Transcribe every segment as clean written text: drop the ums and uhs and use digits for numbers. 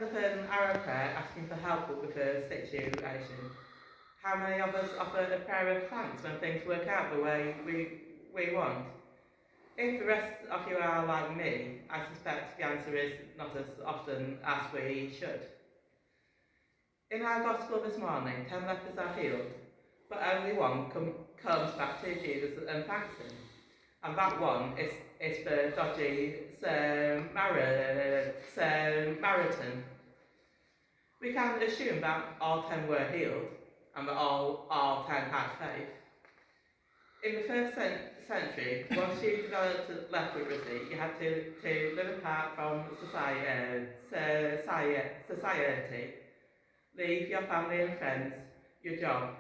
An arrow prayer asking for help with a situation. How many of us offer a prayer of thanks when things work out the way we want? If the rest of you are like me, I suspect the answer is not as often as we should. In our gospel this morning, 10 lepers are healed, but only one comes back to Jesus and thanks him. And that one is the dodgy Samaritan. We can assume that all 10 were healed and that all 10 had faith. In the first century, once you developed leprosy, you had to live apart from society, leave your family and friends, your job.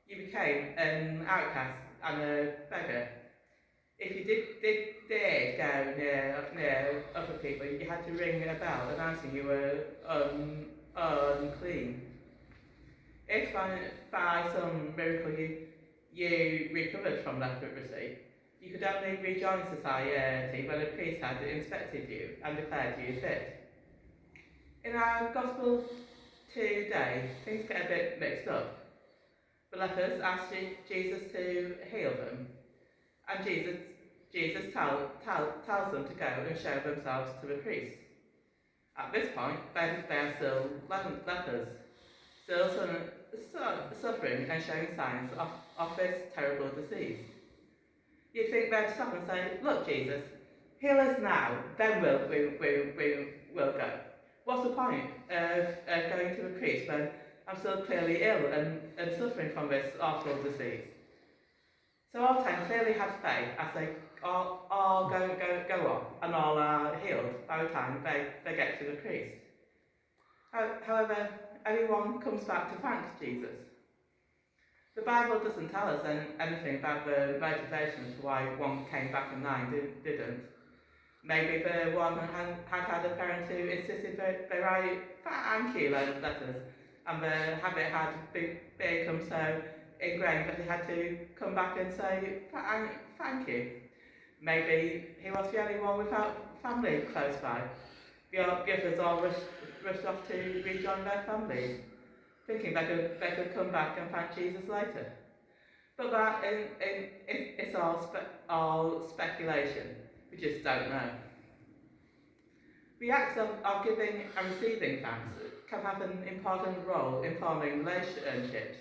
You became an outcast and a beggar. If you did dare go near other people, you had to ring a bell announcing you were unclean. If by some miracle you recovered from leprosy, you could only rejoin society when a priest had inspected you and declared you fit. In our gospel today, things get a bit mixed up. The lepers asked Jesus to heal them, and Jesus tells them to go and show themselves to the priest. At this point, they are still lepers, still suffering and showing signs of this terrible disease. You'd think they'd stop and say, "Look, Jesus, heal us now, then we'll go. What's the point of going to the priest when I'm still clearly ill and suffering from this awful disease?" So all 10 clearly had faith as they all go on and all are healed by the time they get to the priest. However, everyone comes back to thank Jesus. The Bible doesn't tell us anything about the motivations for why one came back and 9 didn't. Maybe the one had a parent who insisted they write thank you letters, and the habit had become so ingrained that he had to come back and say thank you. Maybe he was the only one without family close by. The others all rushed off to rejoin their families, thinking they could come back and thank Jesus later. But that it's all speculation. We just don't know. The acts of giving and receiving thanks can have an important role in forming relationships.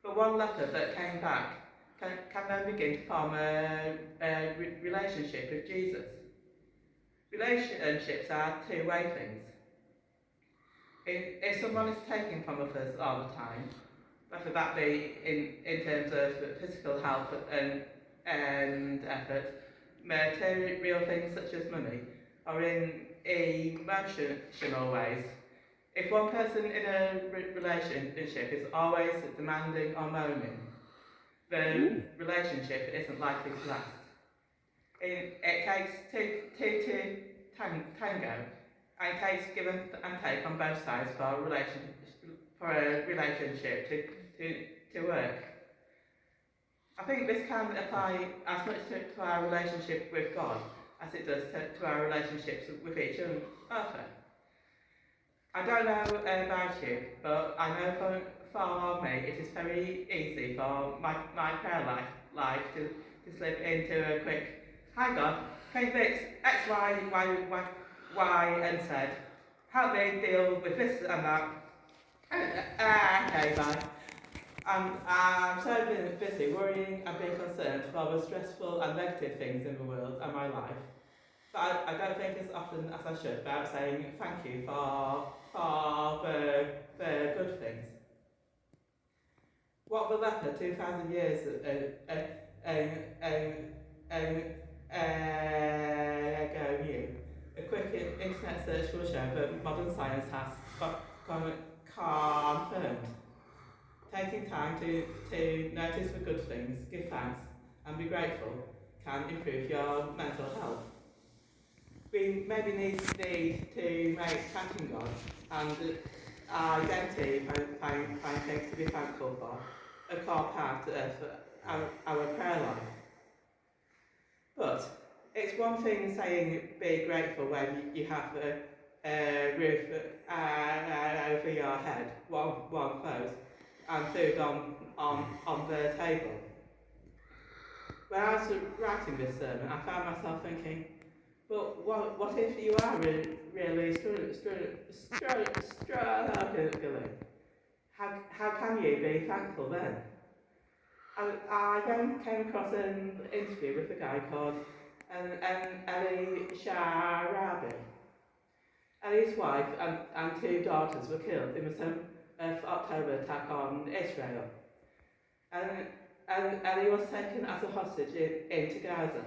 The one leper that came back can then begin to form a relationship with Jesus. Relationships are two-way things. If someone is taking from others all the time, whether that be in terms of physical help and effort, material things such as money, or in emotional ways, if one person in a relationship is always demanding or moaning, the relationship isn't likely to last. It takes two to tango, and it takes give and take on both sides for a relationship to work. I think this can apply as much to our relationship with God as it does to our relationships with each other. I don't know about you, but I know for me it is very easy for my prayer life to slip into a quick, "Hi God, can you fix X, Y, and Z? Help me deal with this and that." Okay, bye. I'm so busy worrying and being concerned for the stressful and negative things in the world and my life, but I don't think as often as I should about saying thank you for the good things. What the leper 2,000 years ago knew, a quick internet search will show that modern science has confirmed. Taking time to notice the good things, give thanks, and be grateful can improve your mental health. We maybe need to make thanking God and our identity find things to be thankful for a core part of our prayer life. But it's one thing saying be grateful when you have roof over your head, one closed, and food on the table. When I was writing this sermon, I found myself thinking, but what if you are really struggling? How can you be thankful then? I then came across an interview with a guy called Eli Sharabi. Eli's wife and two daughters were killed in the 7th of October attack on Israel. And Eli was taken as a hostage into Gaza.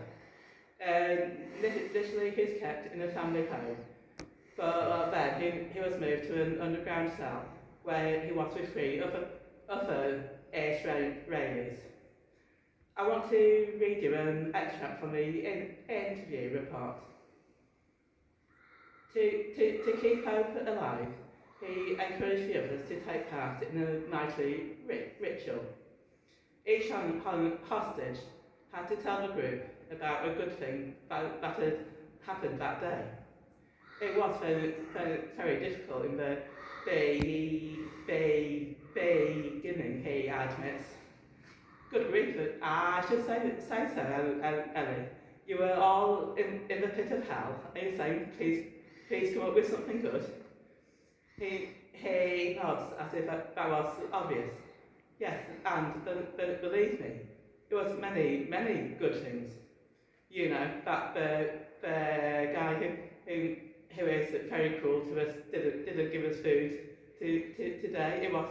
Literally, he's kept in a family home, but then he was moved to an underground cell where he was with three other Israelis. I want to read you an extract from the interview report. To keep hope alive, he encouraged the others to take part in a nightly ritual. Each hostage had to tell the group about a good thing that had happened that day. It was very difficult in the beginning, he admits. Good grief, I should say so, Ellie. You were all in the pit of hell. Are you saying, please come up with something good? He nods as if that was obvious. Yes, and believe me, it was many good things. You know, that the guy who is very cruel to us didn't give us food today. It was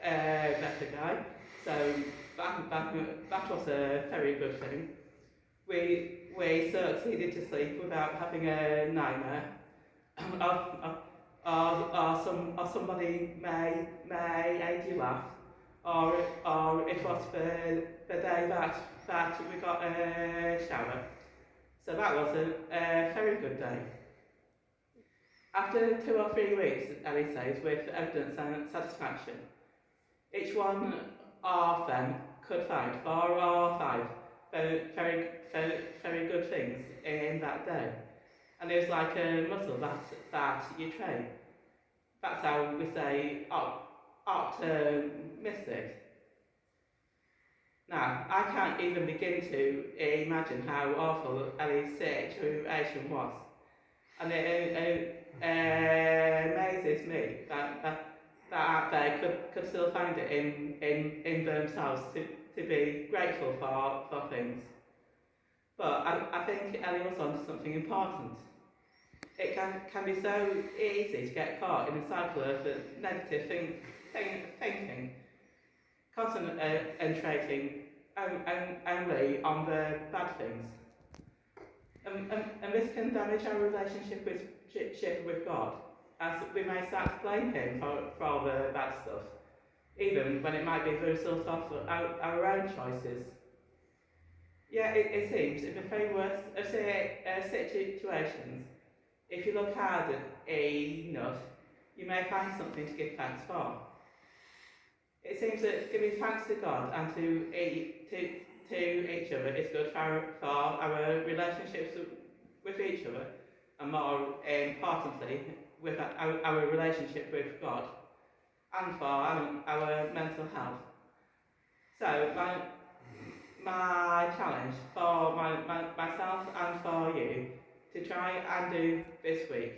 a better guy, so that was a very good thing. We succeeded to sleep without having a nightmare. or somebody may made you laugh, or it was the day that we got a shower. So that was a very good day. After 2 or 3 weeks, Ellie says, with evidence and satisfaction, each one of them could find 4 or 5 very good things in that day. And it was like a muscle that you train. That's how we say optimistic. Now, I can't even begin to imagine how awful Ellie's situation was. And it amazes me that they could still find it in themselves to be grateful for things. But I think Ellie was onto something important. It can be so easy to get caught in a cycle of negative thinking, concentrating only on the bad things. And this can damage our relationship with God, as we may start to blame Him for all the bad stuff, even when it might be the result of our own choices. Yeah, it seems in the very worst of situations, if you look hard enough, you may find something to give thanks for. It seems that giving thanks to God and to each other is good for our relationships with each other, and more importantly, with our relationship with God, and for our mental health. So my challenge for myself and for you to try and do this week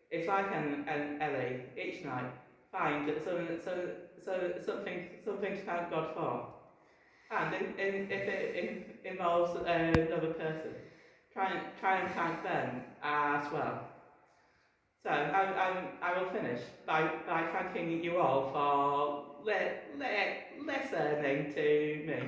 is like an Ellie each night, find something to thank God for. And if it involves another person, try and thank them as well. So I will finish by thanking you all for listening to me.